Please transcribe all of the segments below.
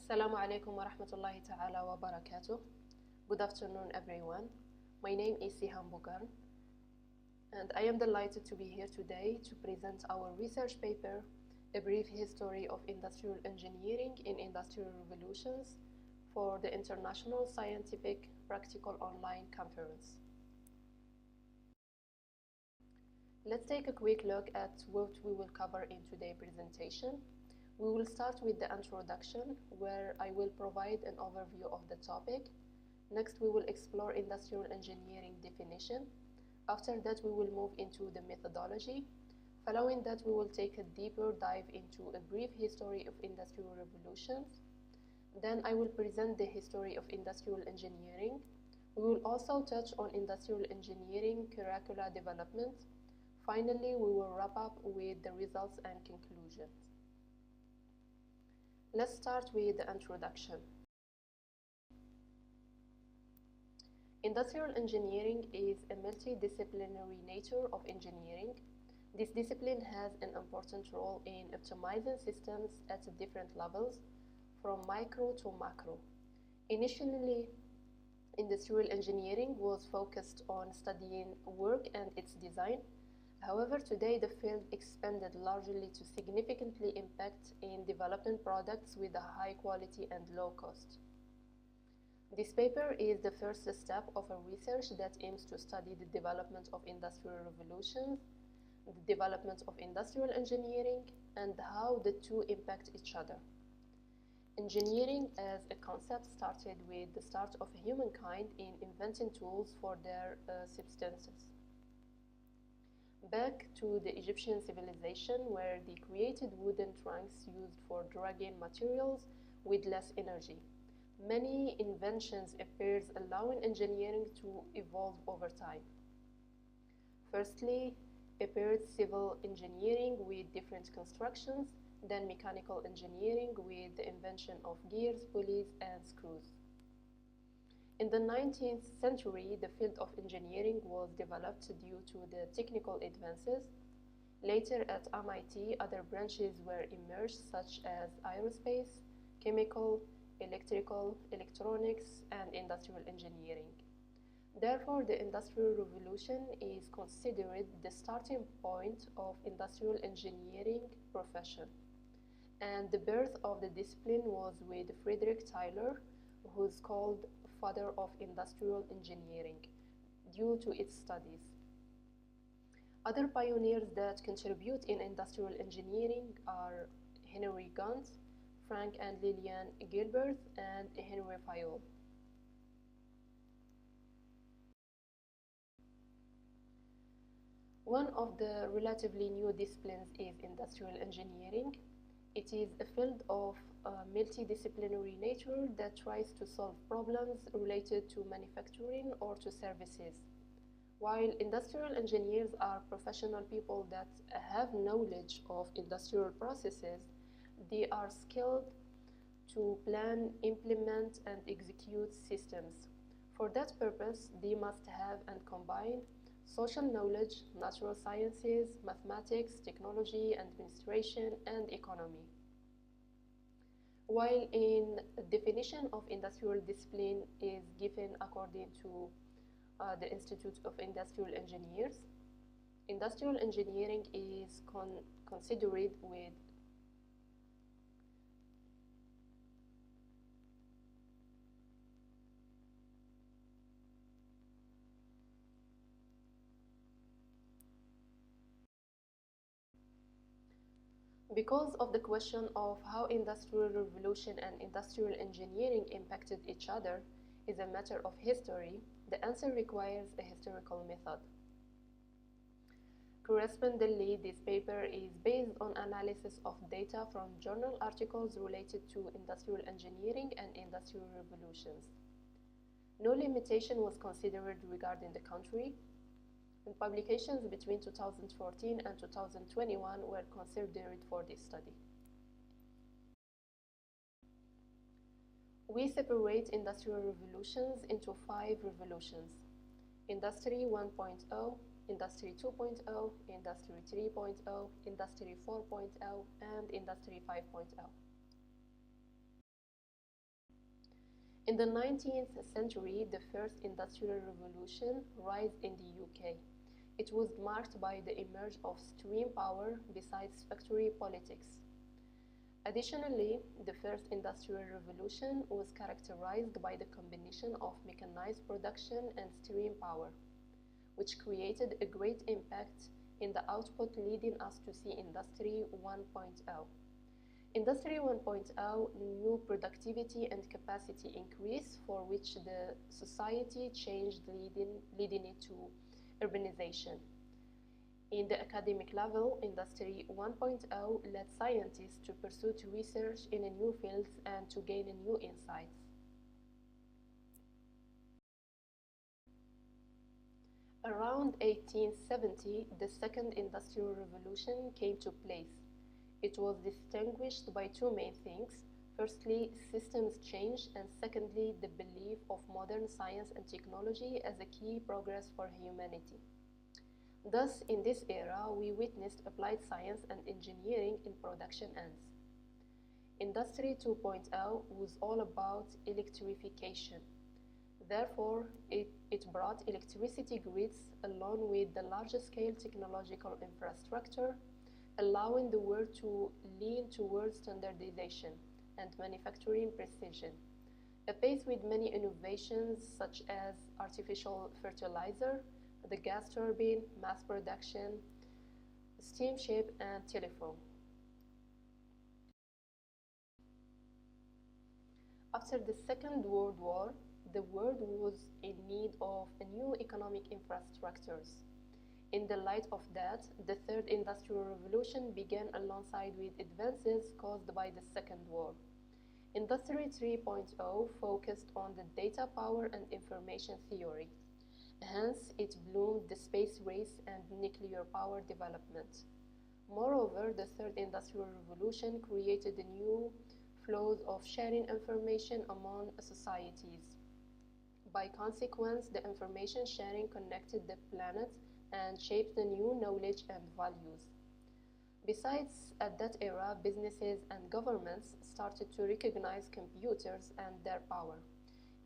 Assalamu alaikum wa rahmatullahi ta'ala wa barakatuh. Good afternoon, everyone. My name is Siham Bouguern, and I am delighted to be here today to present our research paper, A Brief History of Industrial Engineering in Industrial Revolutions, for the International Scientific Practical Online Conference. Let's take a quick look at what we will cover in today's presentation. We will start with the introduction, where I will provide an overview of the topic. Next, we will explore industrial engineering definition. After that, we will move into the methodology. Following that, we will take a deeper dive into a brief history of industrial revolutions. Then I will present the history of industrial engineering. We will also touch on industrial engineering curricula development. Finally, we will wrap up with the results and conclusions. Let's start with the introduction. Industrial engineering is a multidisciplinary nature of engineering. This discipline has an important role in optimizing systems at different levels, from micro to macro. Initially, industrial engineering was focused on studying work and its design. However, today the field expanded largely to significantly impact in developing products with a high quality and low cost. This paper is the first step of a research that aims to study the development of industrial revolutions, the development of industrial engineering, and how the two impact each other. Engineering as a concept started with the start of humankind in inventing tools for their substances. Back to the Egyptian civilization, where they created wooden trunks used for dragging materials with less energy. Many inventions appeared, allowing engineering to evolve over time. Firstly appeared civil engineering with different constructions, then mechanical engineering with the invention of gears, pulleys, and screws. In the 19th century, the field of engineering was developed due to the technical advances. Later at MIT, other branches were emerged, such as aerospace, chemical, electrical, electronics, and industrial engineering. Therefore, the Industrial Revolution is considered the starting point of industrial engineering profession. And the birth of the discipline was with Frederick Taylor, who is called father of industrial engineering due to its studies. Other pioneers that contribute in industrial engineering are Henry Gunt, Frank and Lillian Gilbert, and Henry Fayol. One of the relatively new disciplines is industrial engineering. It is a field of multidisciplinary nature that tries to solve problems related to manufacturing or to services. While industrial engineers are professional people that have knowledge of industrial processes, they are skilled to plan, implement, and execute systems. For that purpose, they must have and combine social knowledge, natural sciences, mathematics, technology, administration, and economy. While in definition of industrial discipline is given according to the Institute of Industrial Engineers, industrial engineering is considered with Because of the question of how industrial revolution and industrial engineering impacted each other is a matter of history, the answer requires a historical method. Correspondingly, this paper is based on analysis of data from journal articles related to industrial engineering and industrial revolutions. No limitation was considered regarding the country, and publications between 2014 and 2021 were considered for this study. We separate industrial revolutions into 5 revolutions: Industry 1.0, Industry 2.0, Industry 3.0, Industry 4.0, and Industry 5.0. In the 19th century, the first industrial revolution rose in the UK. It was marked by the emergence of steam power besides factory politics. Additionally, the first industrial revolution was characterized by the combination of mechanized production and steam power, which created a great impact in the output, leading us to see Industry 1.0. Industry 1.0 knew productivity and capacity increase, for which the society changed, leading it to urbanization. In the academic level, Industry 1.0 led scientists to pursue research in new fields and to gain new insights. Around 1870, the second industrial revolution came to place. It was distinguished by two main things. Firstly, systems change, and secondly, the belief of modern science and technology as a key progress for humanity. Thus, in this era, we witnessed applied science and engineering in production ends. Industry 2.0 was all about electrification. Therefore, it brought electricity grids along with the large-scale technological infrastructure, allowing the world to lean towards standardization and manufacturing precision, a pace with many innovations such as artificial fertilizer, the gas turbine, mass production, steamship, and telephone. After the Second World War, the world was in need of new economic infrastructures. In the light of that, the Third Industrial Revolution began alongside with advances caused by the Second War. Industry 3.0 focused on the data power and information theory. Hence, it bloomed the space race and nuclear power development. Moreover, the Third Industrial Revolution created new flows of sharing information among societies. By consequence, the information sharing connected the planet and shaped the new knowledge and values. Besides, at that era, businesses and governments started to recognize computers and their power.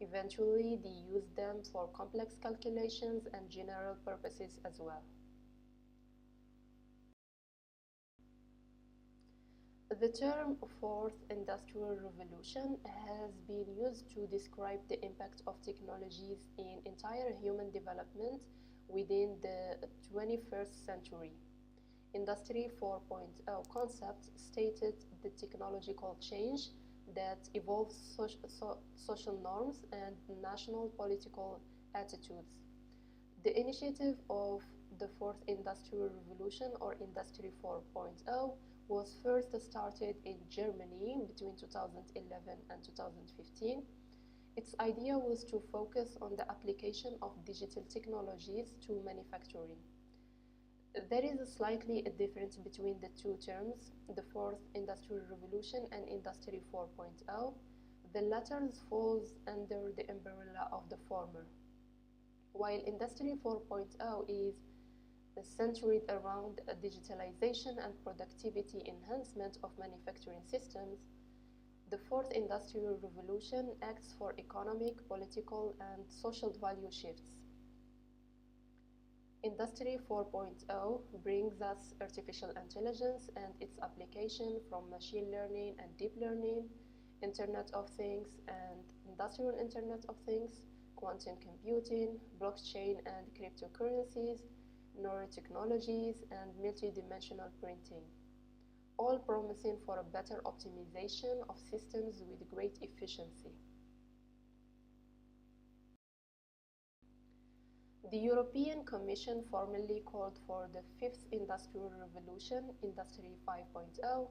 Eventually, they used them for complex calculations and general purposes as well. The term Fourth Industrial Revolution has been used to describe the impact of technologies in entire human development within the 21st century. Industry 4.0 concept stated the technological change that evolves social norms and national political attitudes. The initiative of the Fourth Industrial Revolution, or Industry 4.0, was first started in Germany between 2011 and 2015. Its idea was to focus on the application of digital technologies to manufacturing. There is slightly a difference between the two terms, the Fourth Industrial Revolution and Industry 4.0. The latter falls under the umbrella of the former. While Industry 4.0 is centered around digitalization and productivity enhancement of manufacturing systems, the Fourth Industrial Revolution acts for economic, political, and social value shifts. Industry 4.0 brings us artificial intelligence and its application from machine learning and deep learning, Internet of Things and Industrial Internet of Things, quantum computing, blockchain and cryptocurrencies, neurotechnologies, and multidimensional printing, all promising for a better optimization of systems with great efficiency. The European Commission formally called for the Fifth Industrial Revolution, Industry 5.0.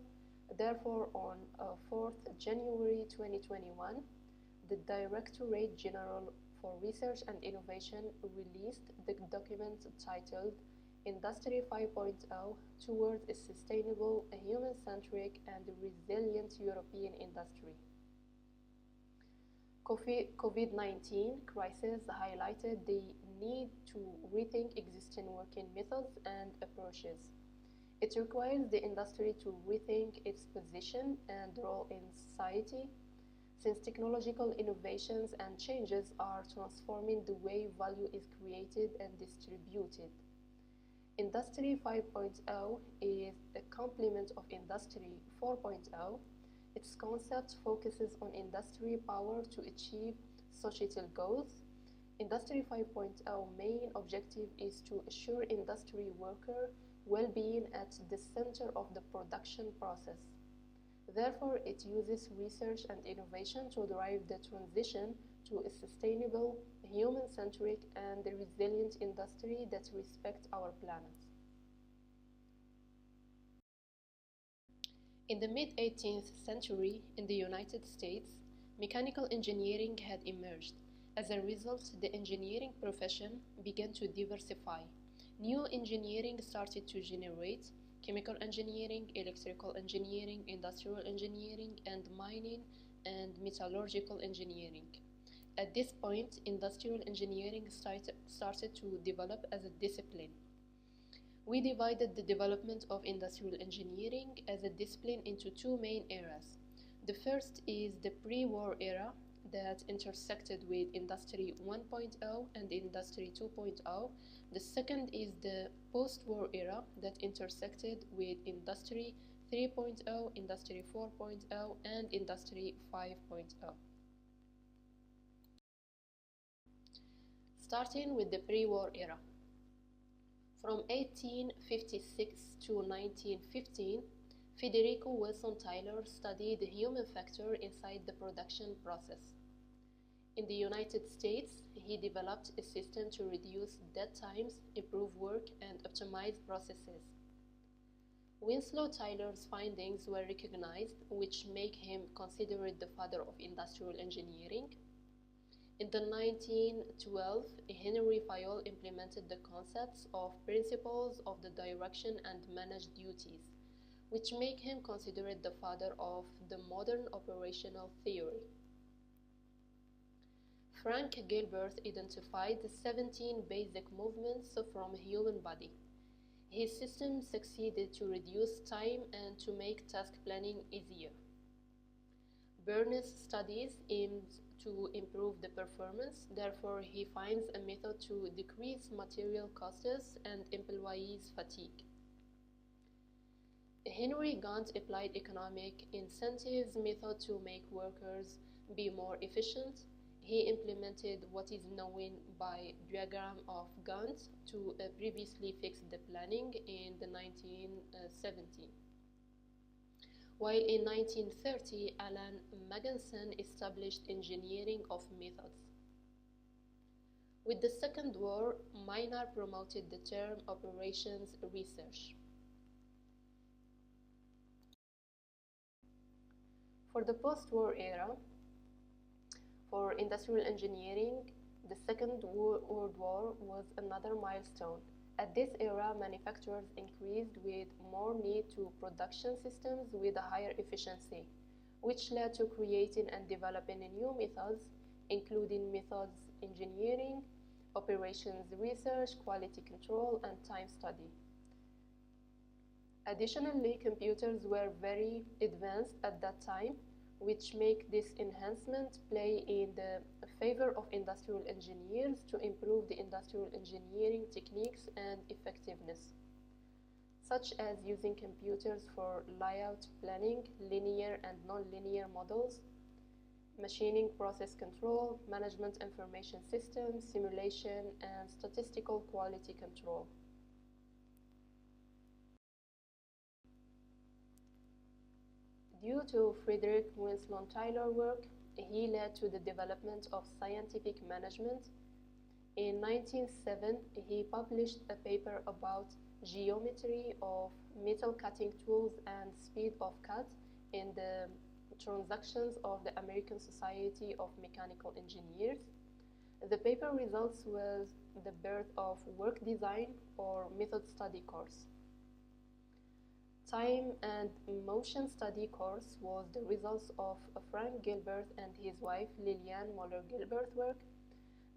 Therefore, on 4th January 2021, the Directorate General for Research and Innovation released the document titled Industry 5.0 Towards a Sustainable, Human-Centric and Resilient European Industry. COVID-19 crisis highlighted the need to rethink existing working methods and approaches. It requires the industry to rethink its position and role in society. since technological innovations and changes are transforming the way value is created and distributed. Industry 5.0 is a complement of Industry 4.0. Its concept focuses on industry power to achieve societal goals. Industry 5.0 main objective is to assure industry worker well-being at the center of the production process. Therefore, it uses research and innovation to drive the transition to a sustainable, human-centric, and resilient industry that respects our planet. In the mid-18th century, in the United States, mechanical engineering had emerged. As a result, the engineering profession began to diversify. New engineering started to generate: chemical engineering, electrical engineering, industrial engineering, and mining and metallurgical engineering. At this point, industrial engineering started to develop as a discipline. We divided the development of industrial engineering as a discipline into two main eras. The first is the pre-war era that intersected with Industry 1.0 and Industry 2.0. The second is the post-war era that intersected with Industry 3.0, Industry 4.0, and Industry 5.0. Starting with the pre-war era. From 1856 to 1915, Federico Wilson Tyler studied the human factor inside the production process. In the United States, he developed a system to reduce dead times, improve work, and optimize processes. Winslow Tyler's findings were recognized, which make him considered the father of industrial engineering. In the 1912, Henry Fayol implemented the concepts of principles of the direction and managed duties, which make him considered the father of the modern operational theory. Frank Gilbert identified the 17 basic movements from a human body. His system succeeded to reduce time and to make task planning easier. Burness studies aimed to improve the performance, therefore he finds a method to decrease material costs and employees' fatigue. Henry Gant applied economic incentives method to make workers be more efficient. He implemented what is known by diagram of Gantt to previously fix the planning in the 1970s. While in 1930, Alan Magnuson established engineering of methods. With the Second War, Maynard promoted the term operations research. For the post-war era, for industrial engineering, the Second World War was another milestone. At this era, manufacturers increased with more need to production systems with a higher efficiency, which led to creating and developing new methods, including methods engineering, operations research, quality control, and time study. Additionally, computers were very advanced at that time, which make this enhancement play in the favor of industrial engineers to improve the industrial engineering techniques and effectiveness, such as using computers for layout planning, linear and non-linear models, machining process control, management information systems, simulation, and statistical quality control. Due to Frederick Winslow Tyler's work, he led to the development of scientific management. In 1907, he published a paper about geometry of metal cutting tools and speed of cut in the Transactions of the American Society of Mechanical Engineers. The paper results was the birth of work design or method study course. Time and motion study course was the results of Frank Gilbert and his wife Lillian Muller-Gilbert's work.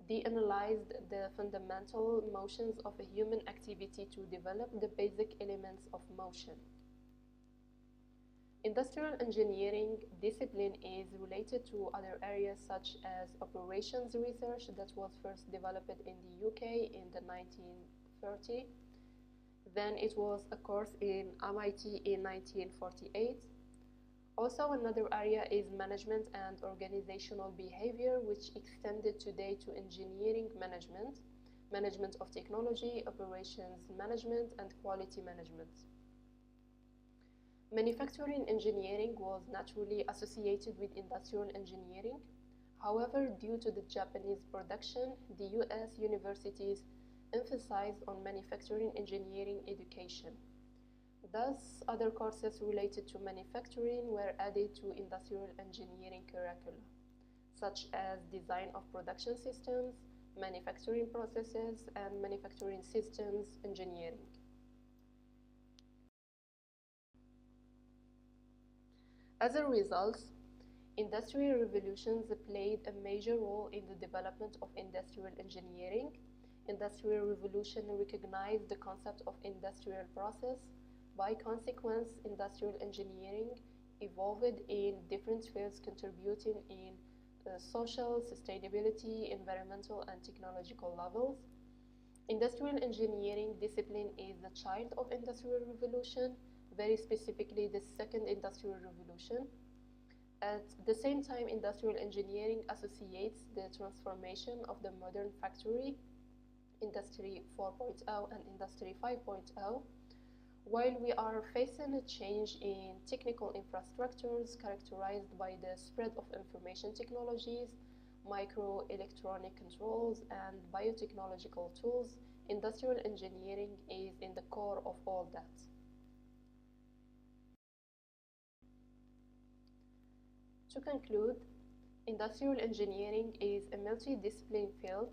They analyzed the fundamental motions of a human activity to develop the basic elements of motion. Industrial engineering discipline is related to other areas such as operations research that was first developed in the UK in the 1930. Then it was a course in MIT in 1948. Also, another area is management and organizational behavior, which extended today to engineering management, management of technology, operations management, and quality management. Manufacturing engineering was naturally associated with industrial engineering. However, due to the Japanese production, the US universities emphasized on manufacturing engineering education. Thus, other courses related to manufacturing were added to industrial engineering curricula, such as design of production systems, manufacturing processes, and manufacturing systems engineering. As a result, industrial revolutions played a major role in the development of industrial engineering. Industrial revolution recognized the concept of industrial process. By consequence, industrial engineering evolved in different fields contributing in social, sustainability, environmental, and technological levels. Industrial engineering discipline is the child of industrial revolution, very specifically the second industrial revolution. At the same time, industrial engineering associates the transformation of the modern factory, Industry 4.0 and Industry 5.0, while we are facing a change in technical infrastructures characterized by the spread of information technologies, microelectronic controls, and biotechnological tools, industrial engineering is in the core of all that. To conclude, industrial engineering is a multidisciplinary field.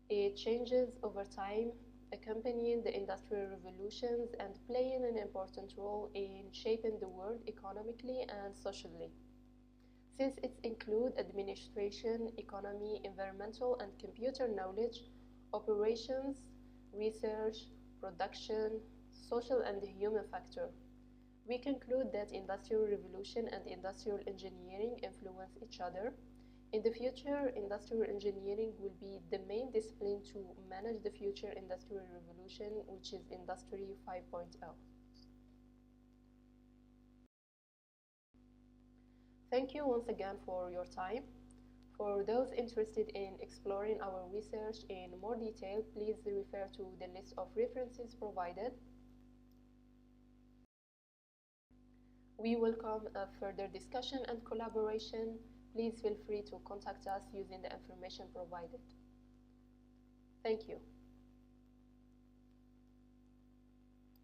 It changes over time, accompanying the industrial revolutions and playing an important role in shaping the world economically and socially. Since it includes administration, economy, environmental and computer knowledge, operations, research, production, social and human factor, we conclude that industrial revolution and industrial engineering influence each other. In the future, industrial engineering will be the main discipline to manage the future industrial revolution, which is Industry 5.0. Thank you once again for your time. For those interested in exploring our research in more detail, please refer to the list of references provided. We welcome a further discussion and collaboration. Please feel free to contact us using the information provided. Thank you.